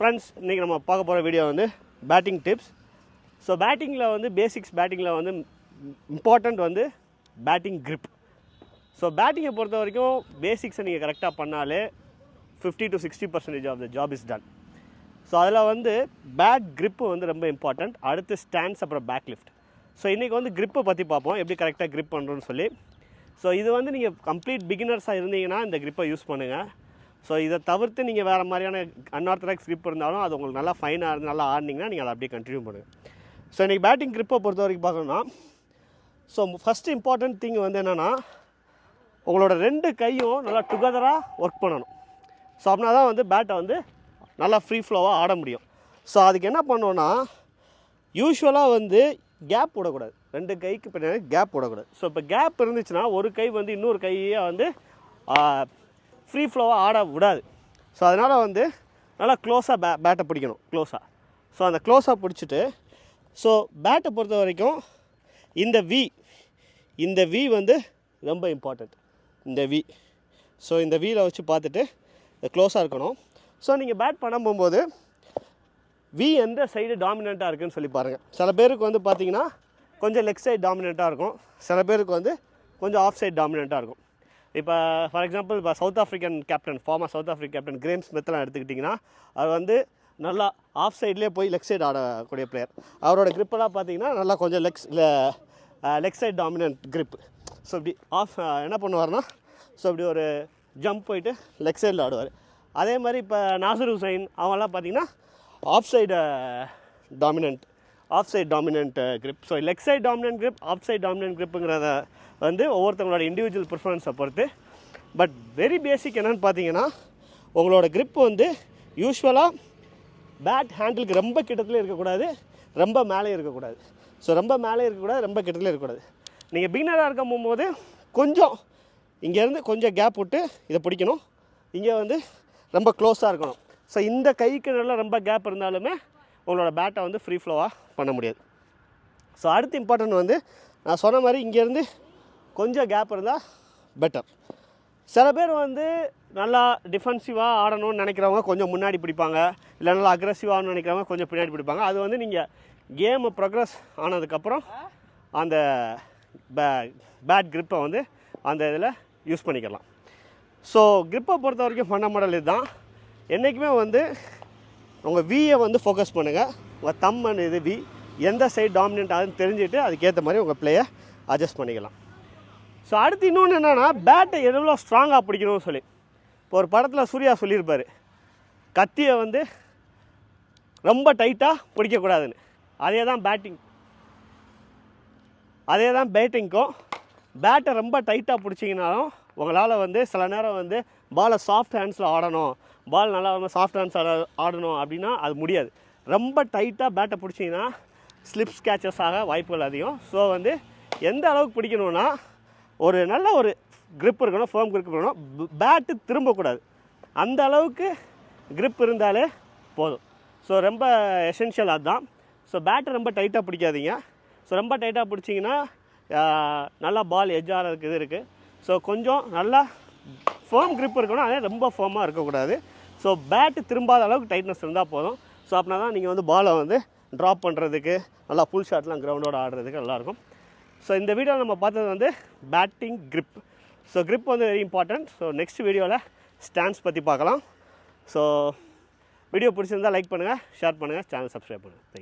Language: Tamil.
ஃப்ரெண்ட்ஸ், இன்றைக்கி நம்ம பார்க்க போகிற வீடியோ வந்து பேட்டிங் டிப்ஸ். ஸோ பேட்டிங்கில் வந்து பேசிக்ஸ் பேட்டிங்கில் வந்து இம்பார்ட்டண்ட் வந்து பேட்டிங் grip. ஸோ பேட்டிங்கை பொறுத்த வரைக்கும் பேசிக்ஸை நீங்கள் கரெக்டாக பண்ணாலே 50 to 60% of the job is done. So அதில் வந்து பேட் grip வந்து ரொம்ப இம்பார்ட்டண்ட். அடுத்து ஸ்டாண்ட்ஸ், அப்புறம் பேக் லிஃப்ட். ஸோ இன்றைக்கி வந்து gripப்பை பற்றி பார்ப்போம், எப்படி கரெக்டாக grip பண்ணுறோன்னு சொல்லி. ஸோ இது வந்து நீங்கள் கம்ப்ளீட் பிகினர்ஸாக இருந்தீங்கன்னா இந்த gripப்பை யூஸ் பண்ணுங்கள். ஸோ இதை தவிர்த்து நீங்கள் வேறு மாதிரியான அன்ஆர்த்தடாக்ஸ் grip இருந்தாலும் அது உங்களுக்கு நல்லா ஃபைனாக இருந்து நல்லா ஆடினீங்கன்னா நீங்கள் அதை அப்படியே கண்டினியூ பண்ணுங்கள். ஸோ இன்றைக்கி பேட்டிங் gripப்பை பொறுத்த வரைக்கும் பார்க்கணுன்னா, ஸோ ஃபஸ்ட்டு இம்பார்ட்டன்ட் திங் வந்து என்னென்னா, உங்களோட 2 கையும் நல்லா டுகெதராக ஒர்க் பண்ணணும். ஸோ அப்படின்னா தான் வந்து பேட்டை வந்து நல்லா ஃப்ரீ ஃப்ளோவாக ஆட முடியும். ஸோ அதுக்கு என்ன பண்ணோன்னா, யூஸ்வலாக வந்து கேப் விடக்கூடாது. 2 கைக்கு பின்னாடி கேப் விடக்கூடாது. ஸோ இப்போ கேப் இருந்துச்சுன்னா ஒரு கை வந்து இன்னொரு கையை வந்து ஃப்ரீ ஃப்ளோவாக ஆட விடாது. ஸோ அதனால் வந்து நல்லா க்ளோஸாக பேட்டை பிடிக்கணும், க்ளோஸாக. ஸோ அந்த க்ளோஸாக பிடிச்சிட்டு, ஸோ பேட்டை பொறுத்த வரைக்கும் இந்த வி வந்து ரொம்ப இம்பார்ட்டண்ட். இந்த வி, ஸோ இந்த வீலை வச்சு பார்த்துட்டு க்ளோஸாக இருக்கணும். ஸோ நீங்கள் பேட் பண்ண போகும்போது வி எந்த சைடு டாமினண்ட்டாக இருக்குதுன்னு சொல்லி பாருங்கள். சில பேருக்கு வந்து பார்த்திங்கன்னா கொஞ்சம் லெக் சைடு டாமினண்ட்டாக இருக்கும், சில பேருக்கு வந்து கொஞ்சம் ஆஃப் சைடு டாமினண்ட்டாக இருக்கும். இப்போ ஃபார் எக்ஸாம்பிள் இப்போ south African captain, former south African captain Graeme ஸ்மித்லாம் எடுத்துக்கிட்டிங்கன்னா, அவர் வந்து நல்லா ஆஃப் சைட்லேயே போய் லெக் சைடு ஆடக்கூடிய பிளேயர். அவரோட gripலாம் பார்த்தீங்கன்னா நல்லா கொஞ்சம் leg side dominant grip. So இப்படி என்ன பண்ணுவார்னா, ஸோ இப்படி ஒரு ஜம்ப் போயிட்டு லெக் சைடில் ஆடுவார். அதே மாதிரி இப்போ நாசர் ஹுசைன் அவங்கெல்லாம் பார்த்தீங்கன்னா off side dominant grip. So leg side dominant grip, off side dominant gripங்கிறத வந்து ஒவ்வொருத்தவங்களோட இண்டிவிஜுவல் ப்ரிஃபரன்ஸை பொறுத்து. பட் வெரி பேசிக் என்னென்னு பார்த்தீங்கன்னா, உங்களோட grip வந்து யூஸ்வலாக பேட் ஹேண்டிலுக்கு ரொம்ப கிட்டத்தில் இருக்கக்கூடாது, ரொம்ப மேலே இருக்கக்கூடாது. ஸோ ரொம்ப மேலே இருக்கக்கூடாது, ரொம்ப கிட்டத்தில் இருக்கக்கூடாது. நீங்கள் பிகினராக இருக்கும் போகும்போது கொஞ்சம் இங்கேருந்து கொஞ்சம் கேப் விட்டு இதை பிடிக்கணும், இங்கே வந்து ரொம்ப க்ளோஸாக இருக்கணும். ஸோ இந்த கைக்கு நல்லா ரொம்ப கேப் இருந்தாலுமே உங்களோட பேட்டை வந்து ஃப்ரீ ஃப்ளோவாக பண்ண முடியாது. ஸோ அடுத்து இம்பார்ட்டன்ட் வந்து நான் சொன்ன மாதிரி இங்கேருந்து கொஞ்சம் கேப் இருந்தால் பெட்டர். சில பேர் வந்து நல்லா டிஃபென்சிவாக ஆடணும்னு நினைக்கிறவங்க கொஞ்சம் முன்னாடி பிடிப்பாங்க, இல்லை நல்லா அக்ரெசிவாகனு நினைக்கிறவங்க கொஞ்சம் பின்னாடி பிடிப்பாங்க. அது வந்து நீங்கள் கேமு ப்ரோக்ரஸ் ஆனதுக்கப்புறம் அந்த பேட் gripப்பை வந்து அந்த இதில் யூஸ் பண்ணிக்கலாம். ஸோ gripப்பை பொறுத்த வரைக்கும் ஃபண்டமெண்டல் இதுதான். என்றைக்குமே வந்து உங்கள் வியை வந்து ஃபோக்கஸ் பண்ணுங்கள். உங்கள் தம் அண்ட் இது வி எந்த சைடு டாமினன்ட் ஆகுதுன்னு தெரிஞ்சுட்டு அதுக்கேற்ற மாதிரி உங்கள் பிளேயை அட்ஜஸ்ட் பண்ணிக்கலாம். ஸோ அடுத்து இன்னொன்று என்னென்னா, பேட்டை எவ்வளோ ஸ்ட்ராங்காக பிடிக்கணும்னு சொல்லி. இப்போ ஒரு படத்தில் சூர்யா சொல்லியிருப்பார், கத்தியை வந்து ரொம்ப டைட்டாக பிடிக்கக்கூடாதுன்னு. அதே தான் பேட்டிங்க்கும். பேட்டை ரொம்ப டைட்டாக பிடிச்சிங்கனாலும் உங்களால் வந்து சில நேரம் வந்து பாலை சாஃப்ட் ஹேண்ட்ஸில் ஆடணும், பால் நல்லா வந்து சாஃப்ட் ஹேண்ட்ஸில் ஆடணும் அப்படின்னா அது முடியாது. ரொம்ப டைட்டாக பேட்டை பிடிச்சிங்கன்னா ஸ்லிப் ஸ்கேச்சஸ் ஆக வாய்ப்புகள் அதிகம். ஸோ வந்து எந்த அளவுக்கு பிடிக்கணும்னா, ஒரு நல்ல ஒரு grip இருக்கணும், ஃபேர்ம் grip இருக்கணும், பேட்டு திரும்பக்கூடாது. அந்த அளவுக்கு grip இருந்தாலே போதும். ஸோ ரொம்ப எசென்ஷியல் அதுதான். ஸோ பேட்டை ரொம்ப டைட்டாக பிடிக்காதீங்க. ஸோ ரொம்ப டைட்டாக பிடிச்சிங்கன்னா நல்லா பால் எட்ஜ் ஆகிறதுக்கு இது இருக்குது. ஸோ கொஞ்சம் நல்லா ஃபேர்ம் grip இருக்கணும், அதே ரொம்ப ஃபேர்மாக இருக்கக்கூடாது. ஸோ பேட்டு திரும்பாத அளவுக்கு டைட்னஸ் இருந்தால் போதும். ஸோ அப்படின்னா தான் நீங்கள் வந்து பாலை வந்து ட்ராப் பண்ணுறதுக்கு, நல்லா ஃபுல் ஷாட்லாம் கிரவுண்டோட ஆடுறதுக்கு நல்லாயிருக்கும். ஸோ இந்த வீடியோவில் நம்ம பார்த்தது வந்து பேட்டிங் grip. ஸோ grip வந்து வெரி இம்பார்ட்டன்ட். ஸோ நெக்ஸ்ட் வீடியோவில் ஸ்டாண்ட்ஸ் பற்றி பார்க்கலாம். ஸோ வீடியோ பிடிச்சிருந்தால் லைக் பண்ணுங்கள், ஷேர் பண்ணுங்கள், சேனல் சப்ஸ்கிரைப் பண்ணுங்கள். தேங்க்யூ.